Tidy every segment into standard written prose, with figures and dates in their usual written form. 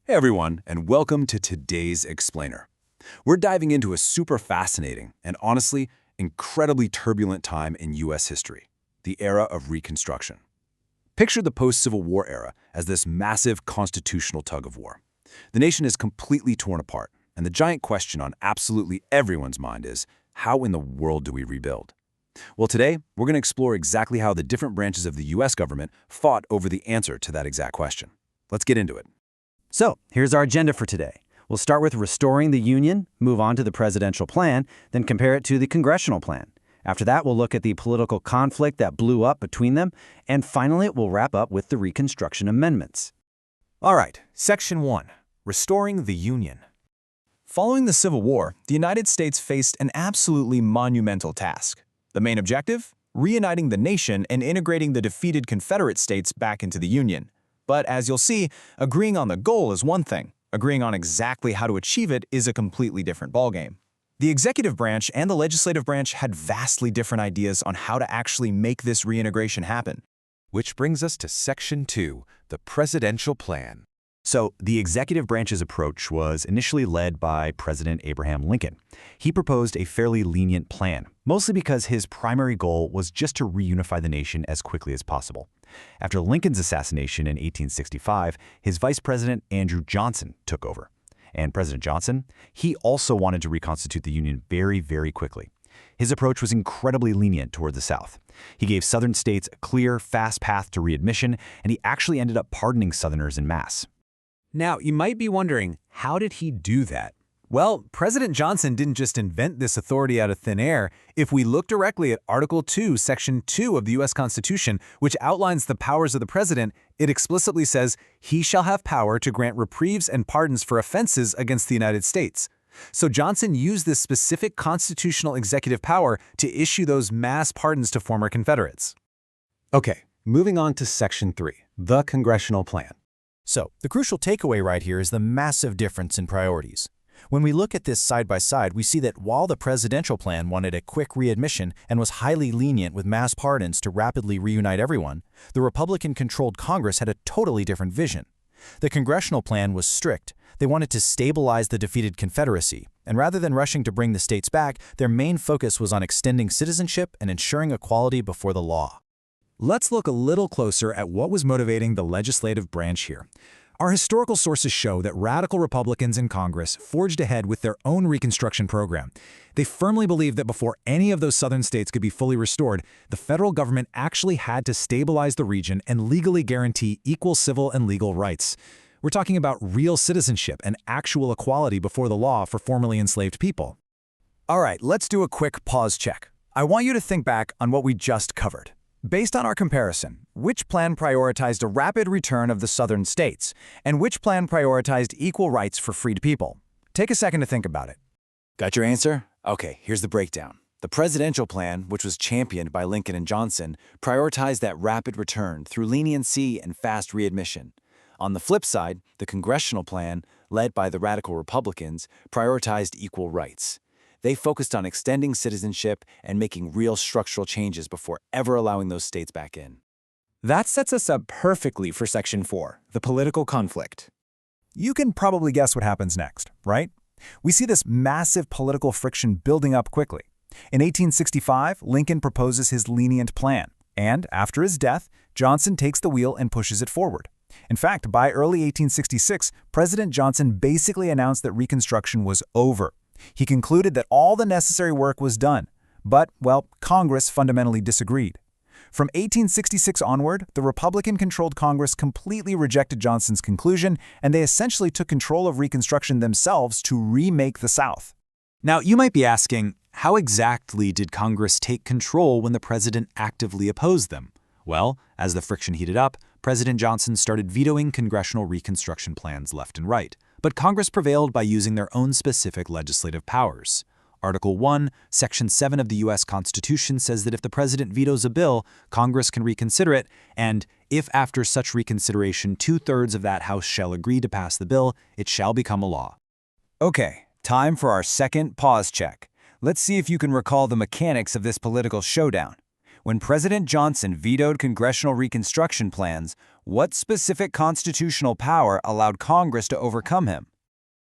Hey everyone, and welcome to today's Explainer. We're diving into a super fascinating and honestly incredibly turbulent time in U.S. history, the era of Reconstruction. Picture the post-Civil War era as this massive constitutional tug-of-war. The nation is completely torn apart, and the giant question on absolutely everyone's mind is, how in the world do we rebuild? Well, today, we're going to explore exactly how the different branches of the U.S. government fought over the answer to that exact question. Let's get into it. So, here's our agenda for today. We'll start with restoring the Union, move on to the presidential plan, then compare it to the Congressional plan. After that, we'll look at the political conflict that blew up between them, and finally, we'll wrap up with the Reconstruction Amendments. All right, Section 1. Restoring the Union. Following the Civil War, the United States faced an absolutely monumental task. The main objective? Reuniting the nation and integrating the defeated Confederate states back into the Union. But as you'll see, agreeing on the goal is one thing. Agreeing on exactly how to achieve it is a completely different ballgame. The executive branch and the legislative branch had vastly different ideas on how to actually make this reintegration happen. Which brings us to Section 2, the presidential plan. So, the executive branch's approach was initially led by President Abraham Lincoln. He proposed a fairly lenient plan, mostly because his primary goal was just to reunify the nation as quickly as possible. After Lincoln's assassination in 1865, his vice president, Andrew Johnson, took over. And President Johnson, he also wanted to reconstitute the Union very, very quickly. His approach was incredibly lenient toward the South. He gave Southern states a clear, fast path to readmission, and he actually ended up pardoning Southerners en masse. Now, you might be wondering, how did he do that? Well, President Johnson didn't just invent this authority out of thin air. If we look directly at Article 2, Section 2 of the U.S. Constitution, which outlines the powers of the president, it explicitly says, "He shall have power to grant reprieves and pardons for offenses against the United States." So Johnson used this specific constitutional executive power to issue those mass pardons to former Confederates. Okay, moving on to Section 3, the Congressional Plan. So, the crucial takeaway right here is the massive difference in priorities. When we look at this side by side, we see that while the presidential plan wanted a quick readmission and was highly lenient with mass pardons to rapidly reunite everyone, the Republican-controlled Congress had a totally different vision. The congressional plan was strict. They wanted to stabilize the defeated Confederacy, and rather than rushing to bring the states back, their main focus was on extending citizenship and ensuring equality before the law. Let's look a little closer at what was motivating the legislative branch here. Our historical sources show that radical Republicans in Congress forged ahead with their own Reconstruction program. They firmly believed that before any of those southern states could be fully restored, the federal government actually had to stabilize the region and legally guarantee equal civil and legal rights. We're talking about real citizenship and actual equality before the law for formerly enslaved people. All right, let's do a quick pause check. I want you to think back on what we just covered. Based on our comparison, which plan prioritized a rapid return of the southern states, and which plan prioritized equal rights for freed people? Take a second to think about it. Got your answer? Okay, here's the breakdown. The presidential plan, which was championed by Lincoln and Johnson, prioritized that rapid return through leniency and fast readmission. On the flip side, the congressional plan, led by the radical Republicans, prioritized equal rights. They focused on extending citizenship and making real structural changes before ever allowing those states back in. That sets us up perfectly for Section 4, the political conflict. You can probably guess what happens next, right? We see this massive political friction building up quickly. In 1865, Lincoln proposes his lenient plan, and after his death, Johnson takes the wheel and pushes it forward. In fact, by early 1866, President Johnson basically announced that Reconstruction was over. He concluded that all the necessary work was done, but, well, Congress fundamentally disagreed. From 1866 onward, the Republican-controlled Congress completely rejected Johnson's conclusion, and they essentially took control of Reconstruction themselves to remake the South. Now, you might be asking, how exactly did Congress take control when the president actively opposed them? Well, as the friction heated up, President Johnson started vetoing congressional Reconstruction plans left and right. But Congress prevailed by using their own specific legislative powers. Article 1, Section 7 of the U.S. Constitution says that if the president vetoes a bill, Congress can reconsider it, and if after such reconsideration 2/3 of that House shall agree to pass the bill, it shall become a law. Okay, time for our second pause check. Let's see if you can recall the mechanics of this political showdown. When President Johnson vetoed congressional Reconstruction plans, What specific constitutional power allowed Congress to overcome him?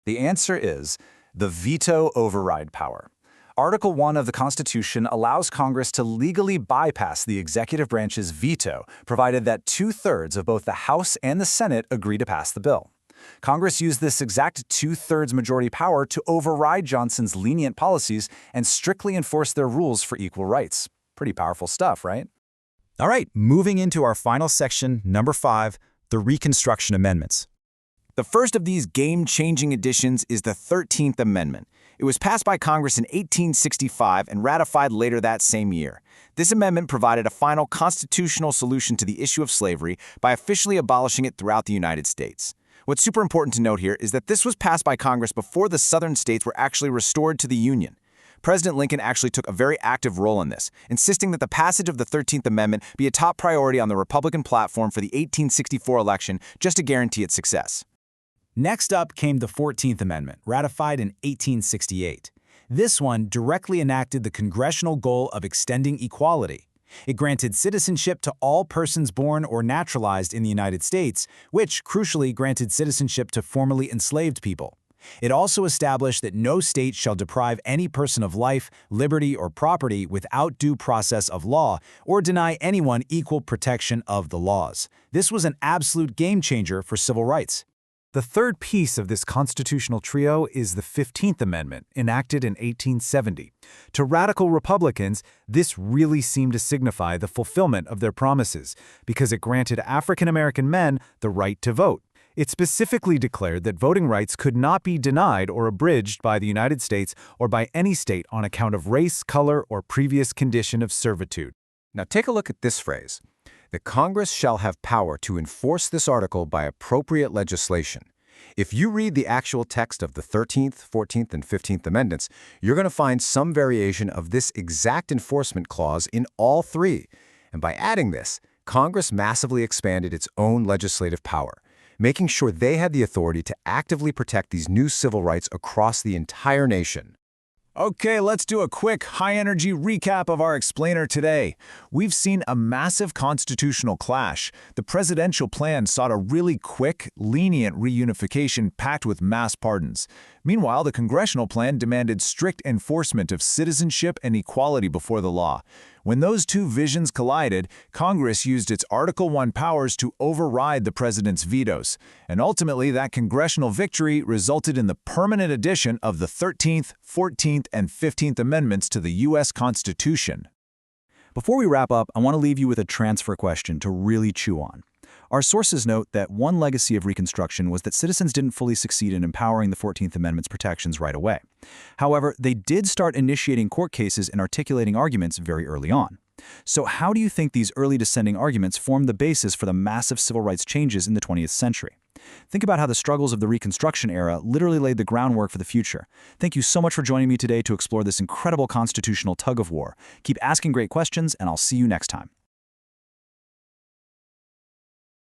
The answer is the veto override power. Article 1 of the Constitution allows Congress to legally bypass the executive branch's veto, provided that 2/3 of both the House and the Senate agree to pass the bill. Congress used this exact 2/3 majority power to override Johnson's lenient policies and strictly enforce their rules for equal rights. Pretty powerful stuff, right? All right, moving into our final section, number 5, the Reconstruction Amendments. The first of these game-changing additions is the 13th Amendment. It was passed by Congress in 1865 and ratified later that same year. This amendment provided a final constitutional solution to the issue of slavery by officially abolishing it throughout the United States. What's super important to note here is that this was passed by Congress before the southern states were actually restored to the Union. President Lincoln actually took a very active role in this, insisting that the passage of the 13th Amendment be a top priority on the Republican platform for the 1864 election just to guarantee its success. Next up came the 14th Amendment, ratified in 1868. This one directly enacted the congressional goal of extending equality. It granted citizenship to all persons born or naturalized in the United States, which, crucially, granted citizenship to formerly enslaved people. It also established that no state shall deprive any person of life, liberty, or property without due process of law, or deny anyone equal protection of the laws. This was an absolute game-changer for civil rights. The third piece of this constitutional trio is the 15th Amendment, enacted in 1870. To radical Republicans, this really seemed to signify the fulfillment of their promises, because it granted African American men the right to vote. It specifically declared that voting rights could not be denied or abridged by the United States or by any state on account of race, color, or previous condition of servitude. Now take a look at this phrase. The Congress shall have power to enforce this article by appropriate legislation. If you read the actual text of the 13th, 14th, and 15th Amendments, you're going to find some variation of this exact enforcement clause in all three. And by adding this, Congress massively expanded its own legislative power, making sure they had the authority to actively protect these new civil rights across the entire nation. Okay, let's do a quick, high-energy recap of our explainer today. We've seen a massive constitutional clash. The presidential plan sought a really quick, lenient reunification packed with mass pardons. Meanwhile, the congressional plan demanded strict enforcement of citizenship and equality before the law. When those two visions collided, Congress used its Article 1 powers to override the president's vetoes. And ultimately, that congressional victory resulted in the permanent addition of the 13th, 14th, and 15th Amendments to the U.S. Constitution. Before we wrap up, I want to leave you with a transfer question to really chew on. Our sources note that one legacy of Reconstruction was that citizens didn't fully succeed in empowering the 14th Amendment's protections right away. However, they did start initiating court cases and articulating arguments very early on. So how do you think these early dissenting arguments formed the basis for the massive civil rights changes in the 20th century? Think about how the struggles of the Reconstruction era literally laid the groundwork for the future. Thank you so much for joining me today to explore this incredible constitutional tug of war. Keep asking great questions, and I'll see you next time.